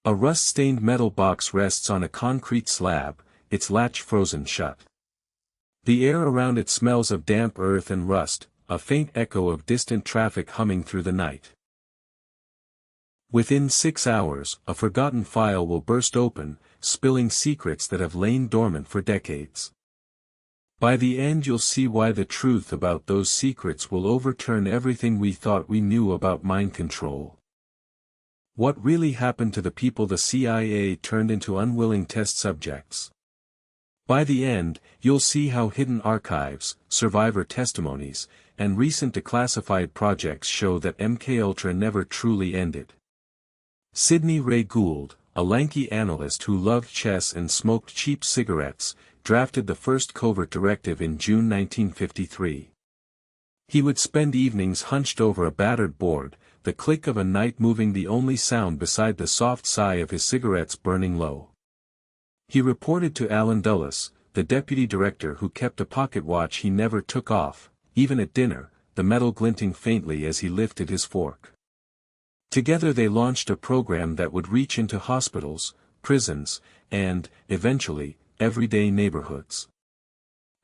A rust-stained metal box rests on a concrete slab, its latch frozen shut. The air around it smells of damp earth and rust, a faint echo of distant traffic humming through the night. Within 6 hours, a forgotten file will burst open, spilling secrets that have lain dormant for decades. By the end you'll see why the truth about those secrets will overturn everything we thought we knew about mind control. What really happened to the people the CIA turned into unwilling test subjects? By the end, you'll see how hidden archives, survivor testimonies, and recent declassified projects show that MKUltra never truly ended. Sidney Ray Gould, a lanky analyst who loved chess and smoked cheap cigarettes, drafted the first covert directive in June 1953. He would spend evenings hunched over a battered board, the click of a knight moving the only sound beside the soft sigh of his cigarettes burning low. He reported to Alan Dulles, the deputy director who kept a pocket watch he never took off, even at dinner, the metal glinting faintly as he lifted his fork. Together they launched a program that would reach into hospitals, prisons, and, eventually, everyday neighborhoods.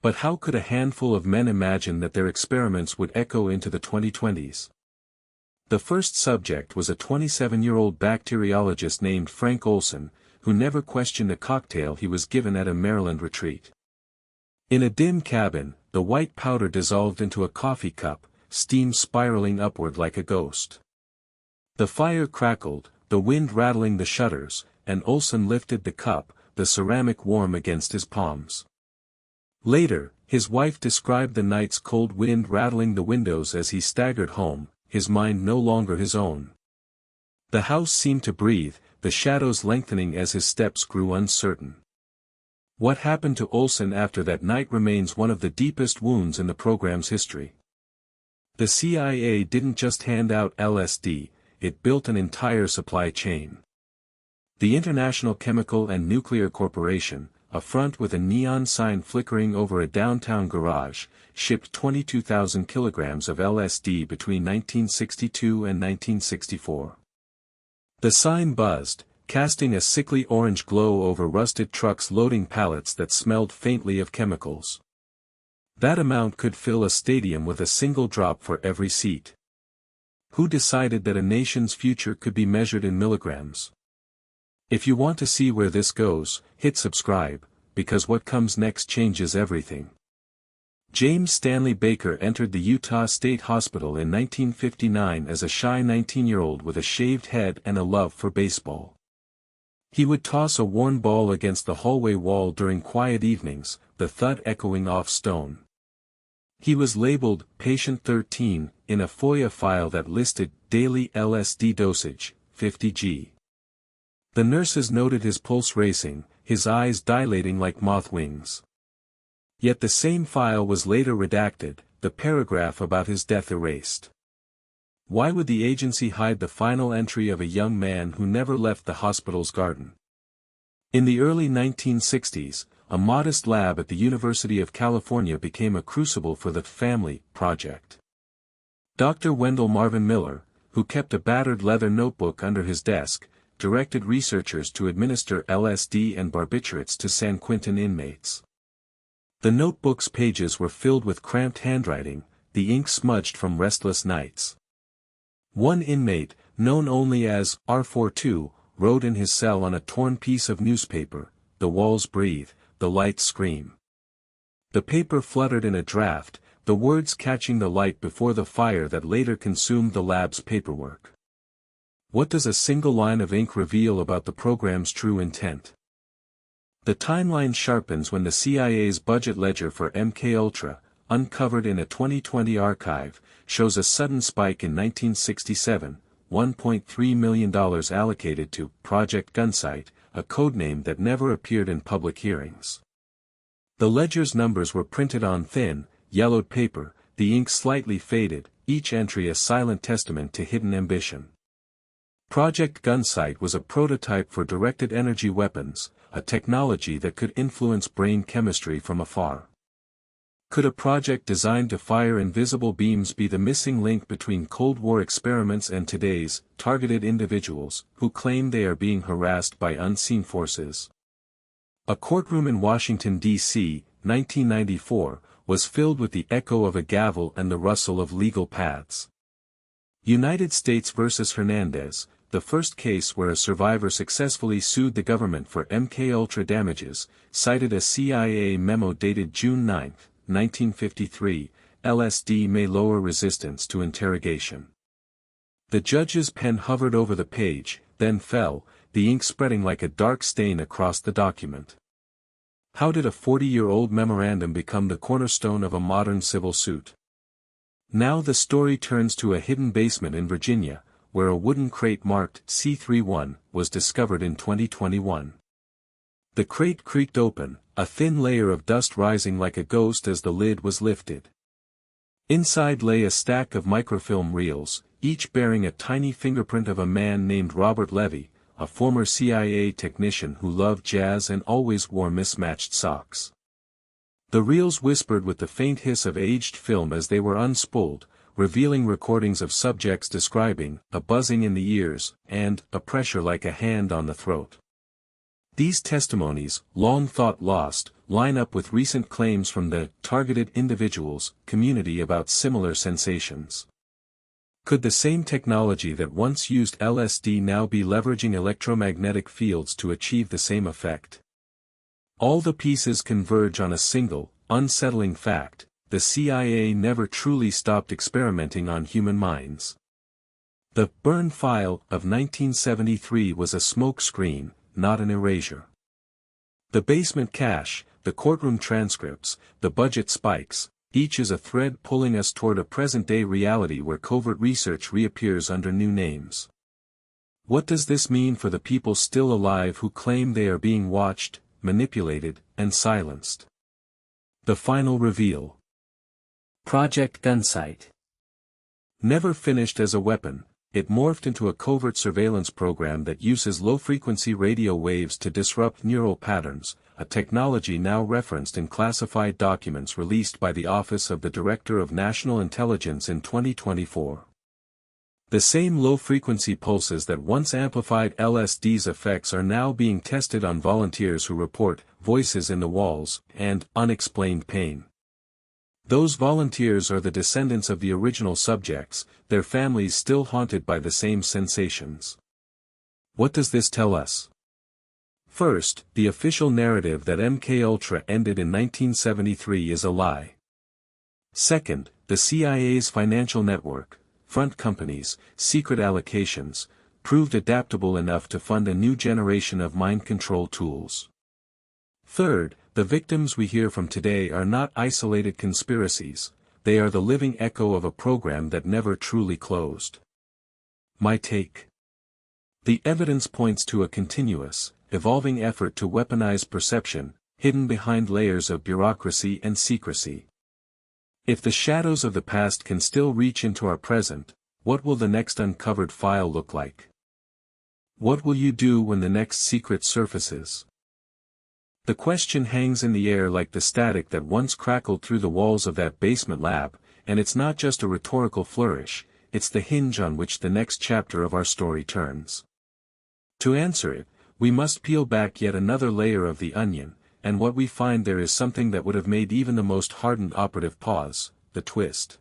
But how could a handful of men imagine that their experiments would echo into the 2020s? The first subject was a 27-year-old bacteriologist named Frank Olson, who never questioned a cocktail he was given at a Maryland retreat. In a dim cabin, the white powder dissolved into a coffee cup, steam spiraling upward like a ghost. The fire crackled, the wind rattling the shutters, and Olson lifted the cup, the ceramic warm against his palms. Later, his wife described the night's cold wind rattling the windows as he staggered home, his mind no longer his own. The house seemed to breathe, the shadows lengthening as his steps grew uncertain. What happened to Olson after that night remains one of the deepest wounds in the program's history. The CIA didn't just hand out LSD, it built an entire supply chain. The International Chemical and Nuclear Corporation, a front with a neon sign flickering over a downtown garage, shipped 22,000 kilograms of LSD between 1962 and 1964. The sign buzzed, casting a sickly orange glow over rusted trucks loading pallets that smelled faintly of chemicals. That amount could fill a stadium with a single drop for every seat. Who decided that a nation's future could be measured in milligrams? If you want to see where this goes, hit subscribe, because what comes next changes everything. James Stanley Baker entered the Utah State Hospital in 1959 as a shy 19-year-old with a shaved head and a love for baseball. He would toss a worn ball against the hallway wall during quiet evenings, the thud echoing off stone. He was labeled Patient 13 in a FOIA file that listed daily LSD dosage, 50 g. The nurses noted his pulse racing, his eyes dilating like moth wings. Yet the same file was later redacted, the paragraph about his death erased. Why would the agency hide the final entry of a young man who never left the hospital's garden? In the early 1960s, a modest lab at the University of California became a crucible for the Family Project. Dr. Wendell Marvin Miller, who kept a battered leather notebook under his desk, directed researchers to administer LSD and barbiturates to San Quentin inmates. The notebook's pages were filled with cramped handwriting, the ink smudged from restless nights. One inmate, known only as R42, wrote in his cell on a torn piece of newspaper, "The walls breathe, the lights scream." The paper fluttered in a draft, the words catching the light before the fire that later consumed the lab's paperwork. What does a single line of ink reveal about the program's true intent? The timeline sharpens when the CIA's budget ledger for MKUltra, uncovered in a 2020 archive, shows a sudden spike in 1967, $1.3 million allocated to Project Gunsight, a codename that never appeared in public hearings. The ledger's numbers were printed on thin, yellowed paper, the ink slightly faded, each entry a silent testament to hidden ambition. Project Gunsight was a prototype for directed energy weapons, a technology that could influence brain chemistry from afar. Could a project designed to fire invisible beams be the missing link between Cold War experiments and today's targeted individuals who claim they are being harassed by unseen forces? A courtroom in Washington, D.C., 1994, was filled with the echo of a gavel and the rustle of legal paths. United States versus Hernandez, the first case where a survivor successfully sued the government for MKUltra damages, cited a CIA memo dated June 9, 1953, LSD may lower resistance to interrogation. The judge's pen hovered over the page, then fell, the ink spreading like a dark stain across the document. How did a 40-year-old memorandum become the cornerstone of a modern civil suit? Now the story turns to a hidden basement in Virginia, where a wooden crate marked C31 was discovered in 2021. The crate creaked open, a thin layer of dust rising like a ghost as the lid was lifted. Inside lay a stack of microfilm reels, each bearing a tiny fingerprint of a man named Robert Levy, a former CIA technician who loved jazz and always wore mismatched socks. The reels whispered with the faint hiss of aged film as they were unspooled, revealing recordings of subjects describing a buzzing in the ears and a pressure like a hand on the throat. These testimonies, long thought lost, line up with recent claims from the targeted individuals community about similar sensations. Could the same technology that once used LSD now be leveraging electromagnetic fields to achieve the same effect? All the pieces converge on a single, unsettling fact: the CIA never truly stopped experimenting on human minds. The burn file of 1973 was a smokescreen, not an erasure. The basement cache, the courtroom transcripts, the budget spikes, each is a thread pulling us toward a present-day reality where covert research reappears under new names. What does this mean for the people still alive who claim they are being watched, manipulated, and silenced? The final reveal. Project Gunsight. Never finished as a weapon, it morphed into a covert surveillance program that uses low-frequency radio waves to disrupt neural patterns, a technology now referenced in classified documents released by the Office of the Director of National Intelligence in 2024. The same low-frequency pulses that once amplified LSD's effects are now being tested on volunteers who report voices in the walls and unexplained pain. Those volunteers are the descendants of the original subjects, their families still haunted by the same sensations. What does this tell us? First, the official narrative that MKUltra ended in 1973 is a lie. Second, the CIA's financial network, front companies, secret allocations, proved adaptable enough to fund a new generation of mind control tools. Third, the victims we hear from today are not isolated conspiracies, they are the living echo of a program that never truly closed. My take. The evidence points to a continuous, evolving effort to weaponize perception, hidden behind layers of bureaucracy and secrecy. If the shadows of the past can still reach into our present, what will the next uncovered file look like? What will you do when the next secret surfaces? The question hangs in the air like the static that once crackled through the walls of that basement lab, and it's not just a rhetorical flourish, it's the hinge on which the next chapter of our story turns. To answer it, we must peel back yet another layer of the onion, and what we find there is something that would have made even the most hardened operative pause: the twist.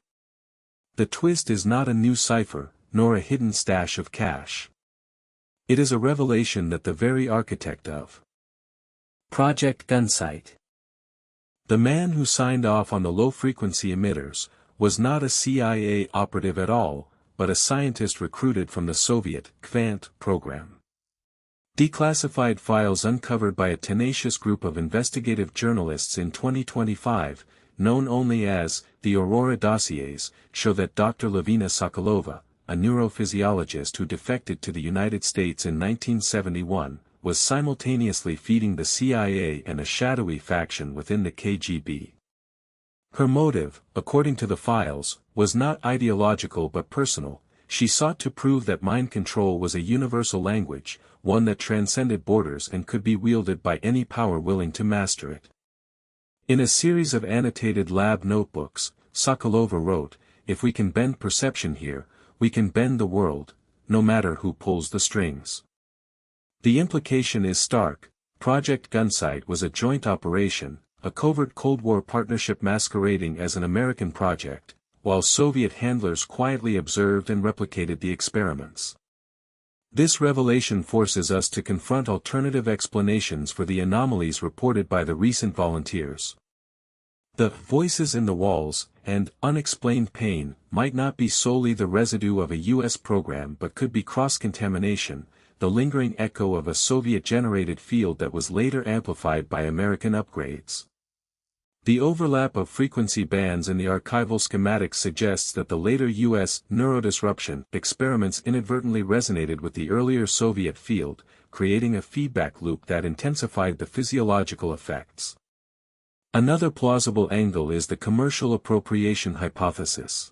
The twist is not a new cipher, nor a hidden stash of cash. It is a revelation that the very architect of Project Gunsight, the man who signed off on the low-frequency emitters, was not a CIA operative at all, but a scientist recruited from the Soviet Kvant program. Declassified files uncovered by a tenacious group of investigative journalists in 2025, known only as the Aurora dossiers, show that Dr. Levina Sokolova, a neurophysiologist who defected to the United States in 1971, was simultaneously feeding the CIA and a shadowy faction within the KGB. Her motive, according to the files, was not ideological but personal. She sought to prove that mind control was a universal language, one that transcended borders and could be wielded by any power willing to master it. In a series of annotated lab notebooks, Sokolova wrote, "If we can bend perception here, we can bend the world, no matter who pulls the strings." The implication is stark. Project Gunsight was a joint operation, a covert Cold War partnership masquerading as an American project, while Soviet handlers quietly observed and replicated the experiments. This revelation forces us to confront alternative explanations for the anomalies reported by the recent volunteers. The voices in the walls and unexplained pain might not be solely the residue of a U.S. program but could be cross-contamination, the lingering echo of a Soviet-generated field that was later amplified by American upgrades. The overlap of frequency bands in the archival schematics suggests that the later U.S. neuro-disruption experiments inadvertently resonated with the earlier Soviet field, creating a feedback loop that intensified the physiological effects. Another plausible angle is the commercial appropriation hypothesis.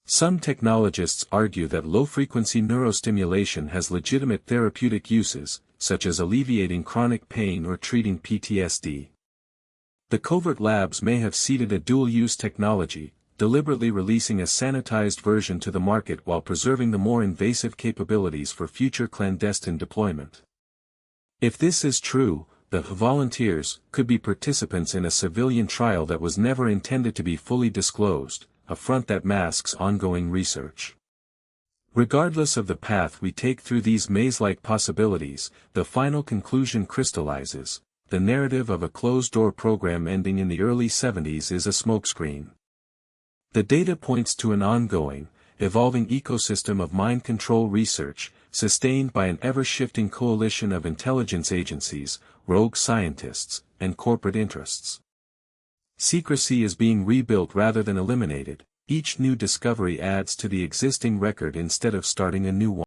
Some technologists argue that low-frequency neurostimulation has legitimate therapeutic uses, such as alleviating chronic pain or treating PTSD. The covert labs may have seeded a dual-use technology, deliberately releasing a sanitized version to the market while preserving the more invasive capabilities for future clandestine deployment. If this is true, the volunteers could be participants in a civilian trial that was never intended to be fully disclosed, a front that masks ongoing research. Regardless of the path we take through these maze-like possibilities, the final conclusion crystallizes. The narrative of a closed-door program ending in the early 70s is a smokescreen. The data points to an ongoing, evolving ecosystem of mind control research, sustained by an ever-shifting coalition of intelligence agencies, rogue scientists, and corporate interests. Secrecy is being rebuilt rather than eliminated. Each new discovery adds to the existing record instead of starting a new one.